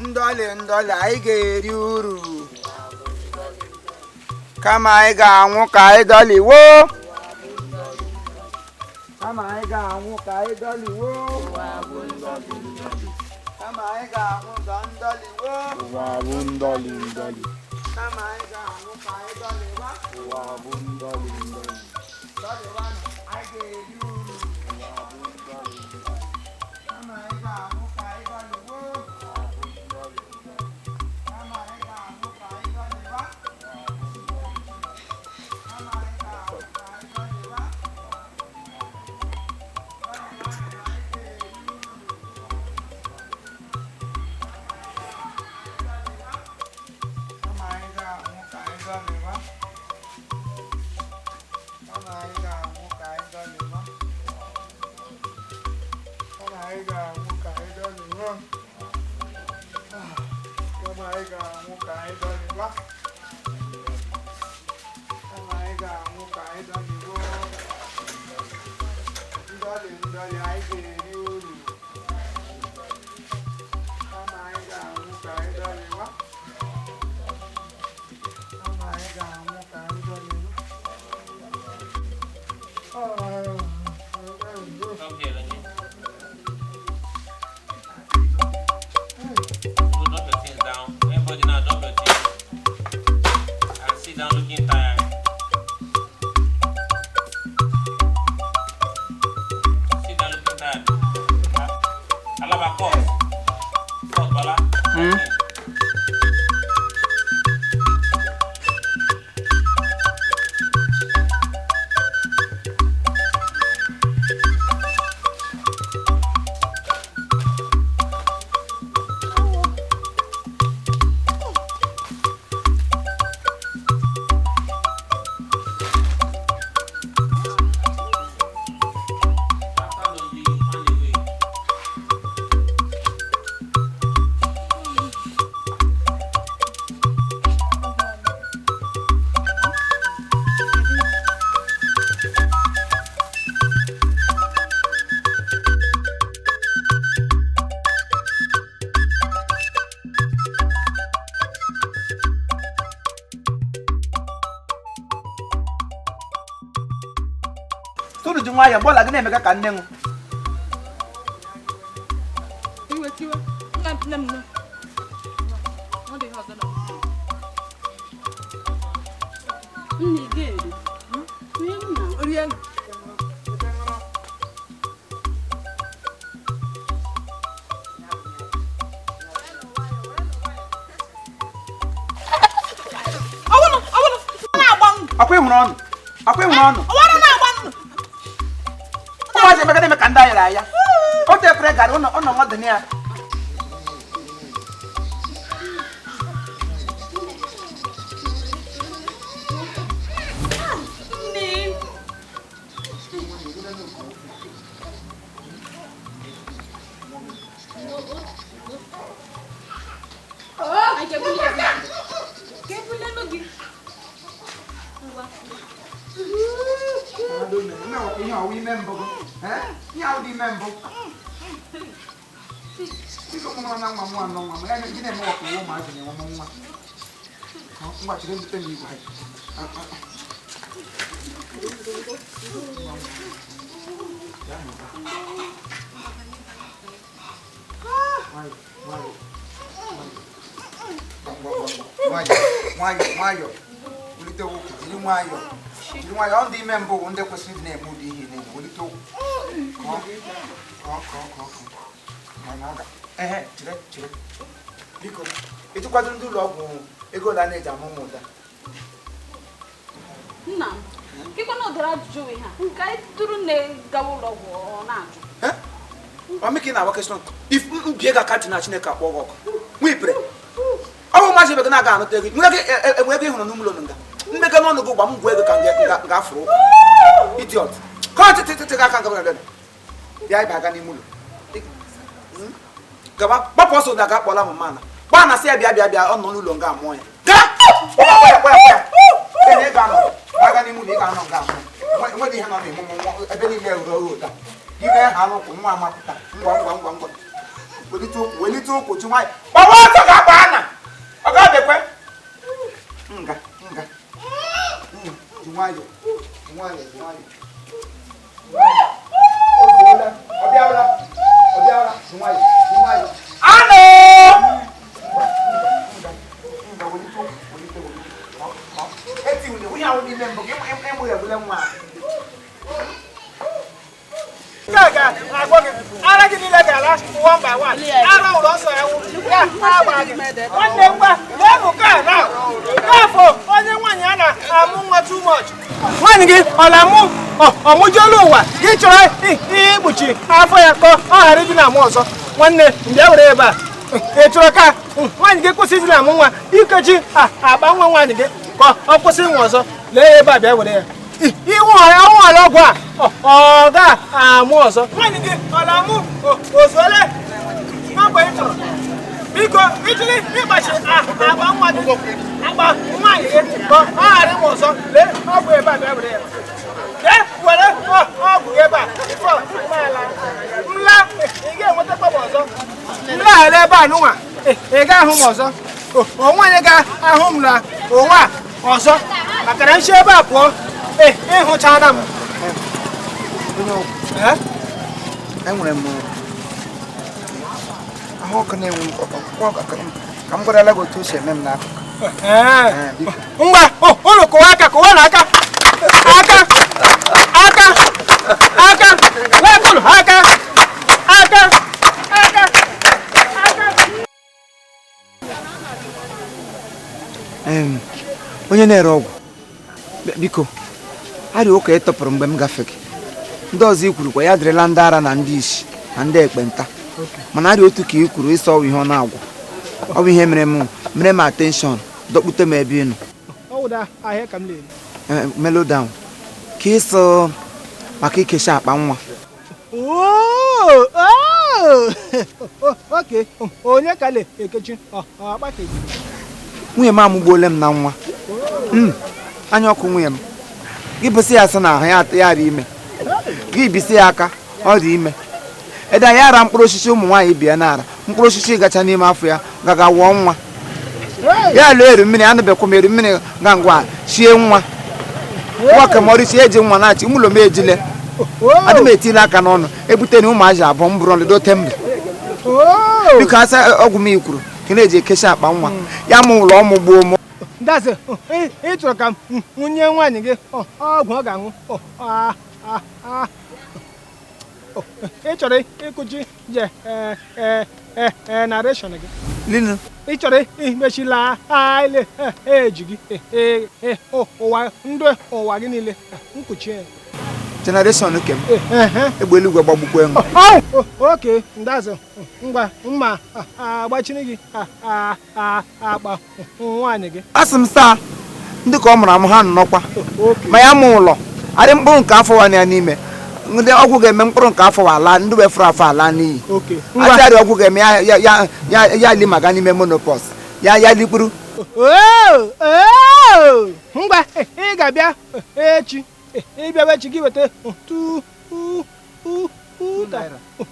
Ndole anyị ga-eri uru kama anyị ga-anwụ ka anyị dọliwo kama anyị ga-anwụ ka anyị dọliwo kama anyị ga-anwụ ka ndọliwo kama anyị ga-anwụ ka anyị dọliwa dọliwa anyị ga-eri uru kama anyị ga-anwụ ka anyị dọliwo Turu di nwayọ bola gị na-emeka ka nne m. Iwe tiwe. Nna nne m nọ. Ọ dị ha ọzọ na. Nne gị eri. Nne m na ori elu. Akwa ịhụrụ ọnụ. Akwa ịhụrụ ọnụ. Ụmụazị emeka na-eme ka ndị anyị ya. O te prega ono ngode ni ya. Mayo. Ulite wo kiri mayo. Kiri mayo on di member wonde kwesi na emu di hi na ulite wo. Ko. Managa. Chire. Biko. Itu kwadru ndu lo ogun ego la na eja mo mo da. Nna. Kiko no dara juju we ha. Nka ituru ne gawo lo wo na aju. O mi kina wa question. If biega kati na Chineke akpọ goko. Mu ipre. Oh, my ship na ga no take. Nwege hu no numulo nga. Mbeke no no go gba mu gwe ga afro. Idiot. Come te ga kan ga ga. Ya iba ga ni mulo. Gaba papa so da ga kpola mo mana. Ba na se bia on no lulo nga mo ya. Ga! Kwa. Ene ga no. Ba ga ni mulo ga no nga mo. Mo di ha no ni mo ebe ni le ro da. Ibe ha no ko mo amaputa. Ngwa. Welito ko jumai. Baba ta ga ba na. Oga bekwe. Nga. Jumayo. Obiaola. Jumayo. Ano! Nga wolito. Eti we ya woni membo emu ya bule mwa. Gaga, agboge. Ara gini le gala one by one. Ara o lo so ewu. Ya, agboge. One ngwa, le mu ka na. Therefor, onye nwanyị ana amụ nwa too much. Nwanyị gị ọ na-amụ ọmụjolu ụwa. Gị chọrọ igbuchi afọ ya ka ọ ghara ịdị na-amụ ọzọ. Nwanne, mbịa were ebe a. Ị chọrọ ka nwanyị gị kwụsị ịdị na-amụ nwa. Ikechi agba nwa nwanyị gị ka ọ kwụsị ịnwa ọzọ. Lee ebe a bịa were ya. Iwu ọrụ ọgwụ a ọ ga-amụ ọzọ. Nwanyị gị ọ na-amụ ozuole n'ọgba ị chọrọ. Biko, ijiri ịgbachi agba nwa gị agba nwanyị gị ka ọ ghara ịnwa ọzọ. Lee ọgwụ ebe a bịa were ya. Lee were ọgwụ ebe a nla ị ga-enweta kpọba ọzọ. Nlaghara ebe a nụnwa ị ga-ahụ m ọzọ. Onwanyị ga-ahụ m na onwe a ọzọ maka na nshi ebe a pụọ. Ịhụchara m. Enwere m ahụ ọkụ na-enwe ka m gwarala gị otu o si eme m n'akụkụ. Ngwa, ụlọ kụwa aka, kụwa na aka. Lekụlụ aka. Onye na-ere ọgwụ, biko arị ụka ị tọpụrụ mgbe m gafere. Ndị ọzọ i kwuru kwa ya dịrịla ndị ara na ndị isi na ndị ekpenta. Mana arị otu ka i kwuru ịsọ ọwụ ihe ọ na-agwụ. Ọ bụ ihe mere m attention dọkpute m ebe ị nọ. Mellow down. Ka ịsọ maka ikecha akpa nwa. Onye ka na-ekechi akpa ka nwunye m amụgbuole m na nwa. Anya ọkụ nwunye m. Gị bụsị ya sị na ahụ ya ara ime. Gị bisi ya aka ọ dị ime. Ede anyị ara mkpụrụ osisi ụmụ nwaanyị bịa n'ara. Mkpụrụ osisi gacha n'ime afọ ya gaga wụọ nwa. Ya lụọ eru mmiri anụbekwa m eru mmiri ga ngwa chie nwa. Nwa ka m ọrịchi eji nwa na-achị ụmụlọ m ejile. Adị m etile aka n'ọnụ ebute na ụmụ aja abụọ m bụrụ ledote mbe. Biko asa ọgwụ m ikwuru ka na-eji ekecha akpa nwa ya mụ ụlọ ọmụ gbuo m. Ndazi ị chọrọ ka nwunye nwaanyị gị ọgwụ ọ ga-aṅụ. Ị chọrọ ịkụchi je narration gị. Ị chọrọ imechila ile eji gị ụwa ndị ụwa gị niile nkuchi ya. generation kem egbelu gwa gbagbuko enwe okay ndazo ngwa mma agbachini gị akpa nwaanyị gị asị m saa ndị ka ọ mụrụ amụ ha nnọkwa ma ya mụ ụlọ adị mkpụrụ nke afọ wa ya n'ime ndị ọgwụ ga-eme mkpụrụ nke afọ ala ndị wefuru afọ ala n'iyi asịarị ọgwụ ga-eme ya li maga n'ime monopause ya likpuru ngwa ị ga-abịa echi ịbịawa echi gị weta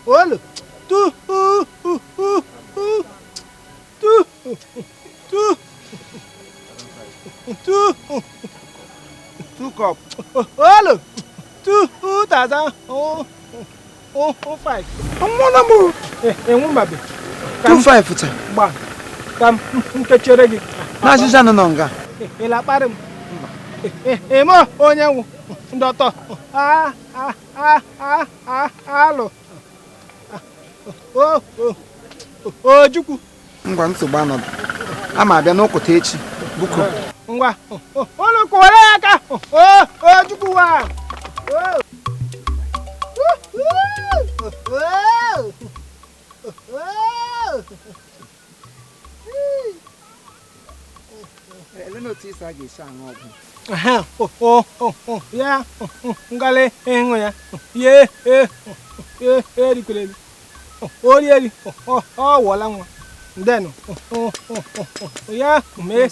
olu two cup olu 2,005 ọmụna mụ enwu mabe 25 fụcha gba ka m nkechere gị na asịsa nọ nọ nga ịlakparị m eme onye nwụ ndọtọ alụ ojukwu ngwa nsogbu anọdụ ama abịa n'ụkụta echi buko ngwa unu kụwara ya aka ojukwu wa ya ngale ịṅụ ya ye erikwere orieri ọ wọla nwa ndenu ya mee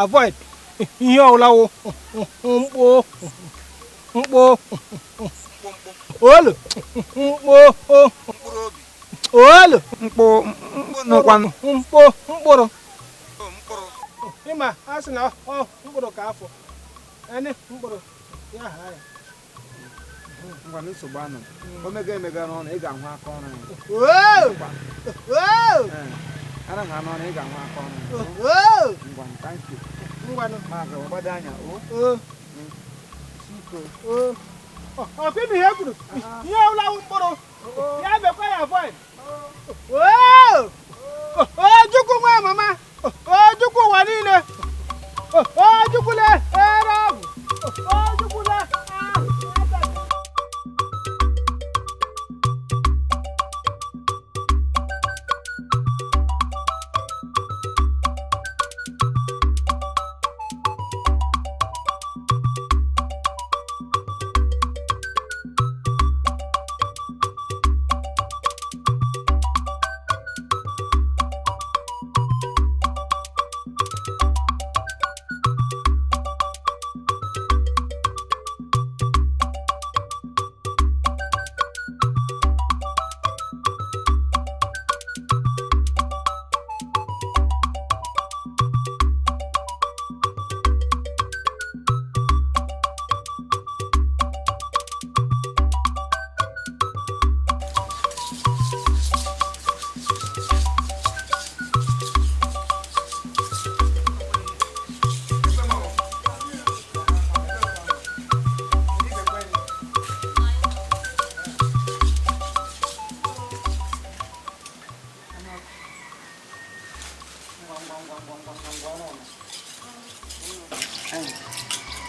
avoid ihe ọwụla wụ mkpo olu olu mkpụrụ ịma a sị na mkpụrụ ka afọ ẹni mkpụrụ ya ha ya ngwa nsogbu anọ omega emega n'ọnụ ị ga-ahụ aka ọrụ ara ha n'ọnụ ị ga-ahụ aka ọrụ ngwa thank you ngwanụ ma ga-agbado anya ọkụ ime ihe kwuru ihe ọbụla mkpụrụ ya bekwa ya avoid ojukwu nwa mama ojukwu ụwa niile ojukwule ere ọgwụ ojukwule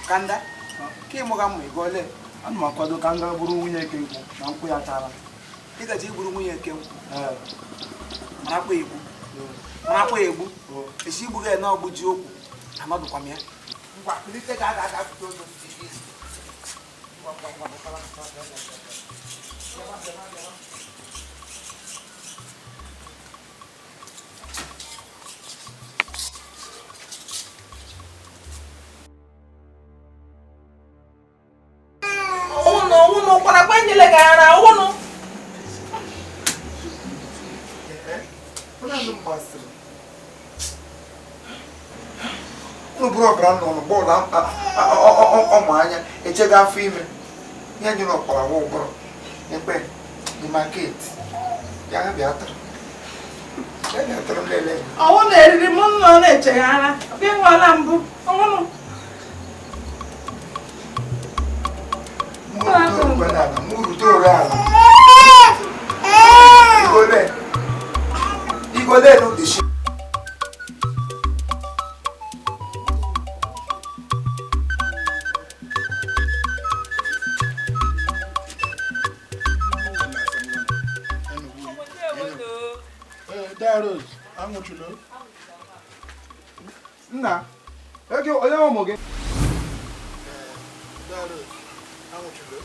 Kanda ke mo ga mo igole an ma kwado kanga buru nwunye ke nkwụ na nkwụ ya tara ị gaji buru nwunye ke nkwụ mara kwa egbu esi igbu ga na ogbu ji okwu amadu kwam ya ngwa kulite ga futo no uno para kwendele gara uno no bro brand no bola o anya eche ga afọ ime nye nyu no kwara wo bro ekpe di market ya bịa tara ya tara lele ọwụ na-eriri m nọ na-echeghara oke nwala mbụ ọnwụnụ Igole no de shi Daros, I'm what you know. Nna, eke onye ụmụ gị? Daros, I'm what you know.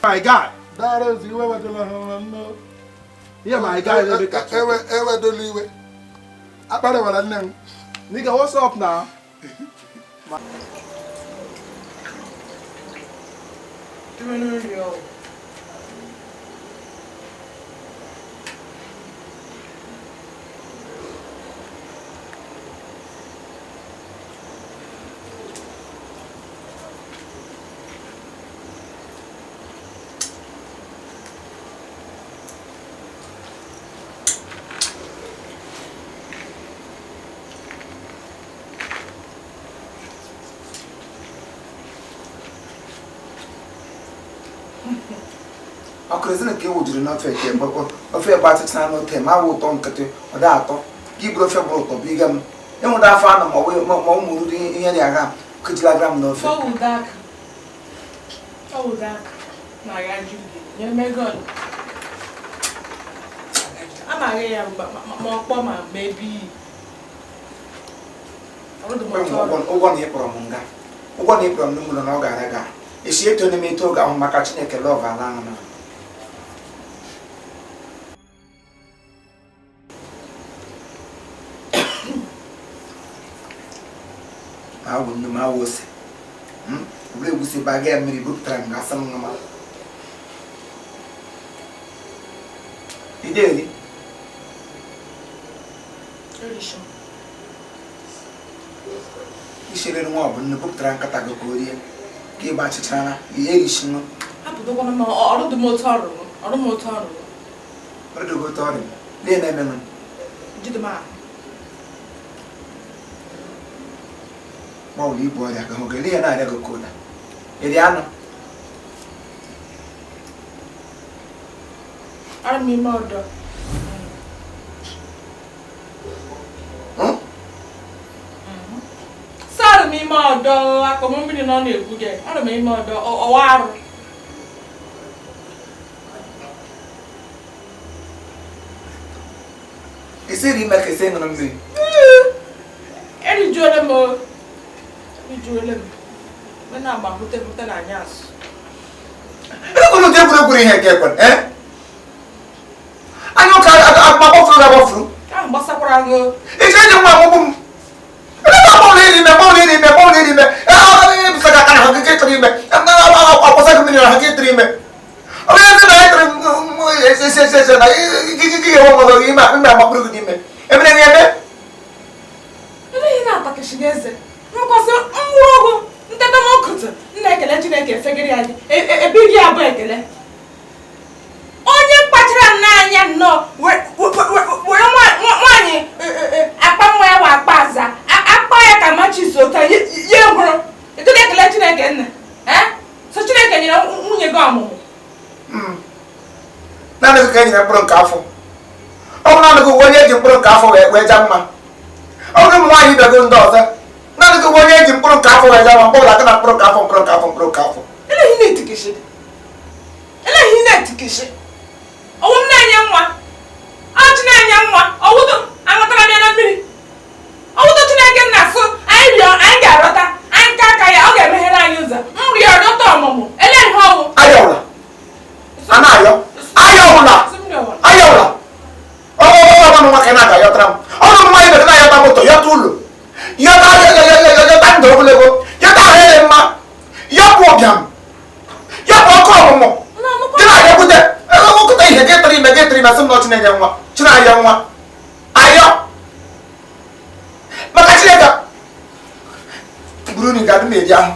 My God. That is you ever do no. Yeah, my guy, let me catch you. Ever do liwe. Apare wala nang. Nigga, what's up now? Ọkụrụzi na ka ewujiri n'ofe eke ofe gbatịcha na n'ote ma awụ ụtọ nkịtị ọ dị atọ gị bụrụ ofe bụrụ ụtọ bụ ịga m enwere afọ anọ ma ụmụ ruru ihe dị agha kụjila gram n'ofe ụgwọ na ịkpọrọ m nga ụgwọ na ịkpọrọ m n'ụlọ na ọ gara aga esi eto n'ime eto oge ahụ maka Chineke lọva ala ahụ na awụ nnu m awụ ose bụrụ egwusi baga ya mmiri bupụtara m ga-asa m nwa ideri isherere nwa ọ bụ nnu bupụtara nkata gị ka o rie ka ịgba achịchara na ihe erishi nụ ọrụdogote ọrịa lee na-emenụ gbanwere ibu ọrịa ka hụ gị lee ya na-arịa gị koda eri anụ ime ọdọ akpọmọ mmiri nọ na-egwu gị ọrụ m ime ọdọ ọwa arụ esiri ime ka esi ṅụrụ mmiri erijuole m me na-agba pụte na anya asụ ekwere ụdị egwuregwu ihe ka ekwe anya ụka agbafuru agbafuru ahụ gbasakwara gị ije eji nwa agbụgbụ m eleghị na-atakịchị eze nkwasị mkpụrụ ọgwụ nteta n'ọkụtụ nna-ekele Chineke efegịrị anyị ebighị abụ ekele onye kpachara n'anya nnọọ were nwaanyị akpa nwa ya wa akpa aza akpa ya ka machis ụta ya egwuru etuga ekele Chineke nna so Chineke nyere nwunye gị ọmụmụ naanị ka e nyere mkpụrụ nke afọ ọ bụ naanị gị onye eji mkpụrụ nke afọ wee ja mma ọ bụrụ ụmụ nwaanyị bịago ndị ọzọ naanị gị onye eji mkpụrụ nke afọ wee ja mma mkpụrụ aka na mkpụrụ nke afọ eleghị na-etikisi ọwụ m na-enye nwa ọchị na-enye nwa ọwụdụ aṅụtara m ya na mmiri ọwụdụ Chineke nna sụ anyị ga-arọta anyị ka aka ya ọ ga-emeghere anyị ụzọ nri ọrịọta ọmụmụ eleghị ọwụ ayọwụla ọnụ nwa ka ị na-aga yọtara m ọnụ m nwaanyị bere na-ayọta moto yọta ụlọ yọta ndụ ogologo yọta ahụ ere mma yọpụ ụbịam yọpụ ọkụ ọmụmụ gị na-aga bute ihe n'ime asị m na Chineke nwa Chinaya nwa ayọ maka Chineke buru ni ga me dia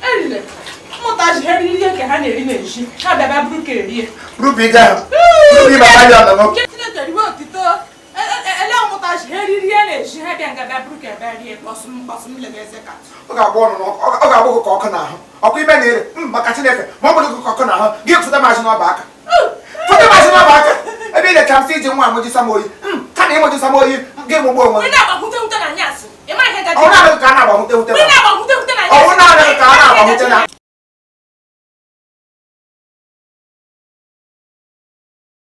erile mụta ji heri ihe ka ha na-eri na-eji ha bịaba buru ka erie buru bi ga buru bi baba ya no Chineke riwe otito ele mụta ji heri ihe na-eji ha bịa nga bịa buru ka ebe rie kpọsụm legeze ka ọ ga-agba ọnụ ọ ga-agbụ ka ọkụ n'ahụ ọkụ ime na-ere maka Chineke ma ọ bụrụ ka ọkụ n'ahụ gị fụta maji n'ọba aka fụta maji n'ọba aka ebe ile ka m si iji nwa amụji samoyi ka na ịmụji samoyi gị mụgbu onwe na-agbahute na anyasị ịma ihe gaji ọ na-abụ ka a na-agbahute na-agbahute na anyasị ọ na-abụ ka a na-agbahute na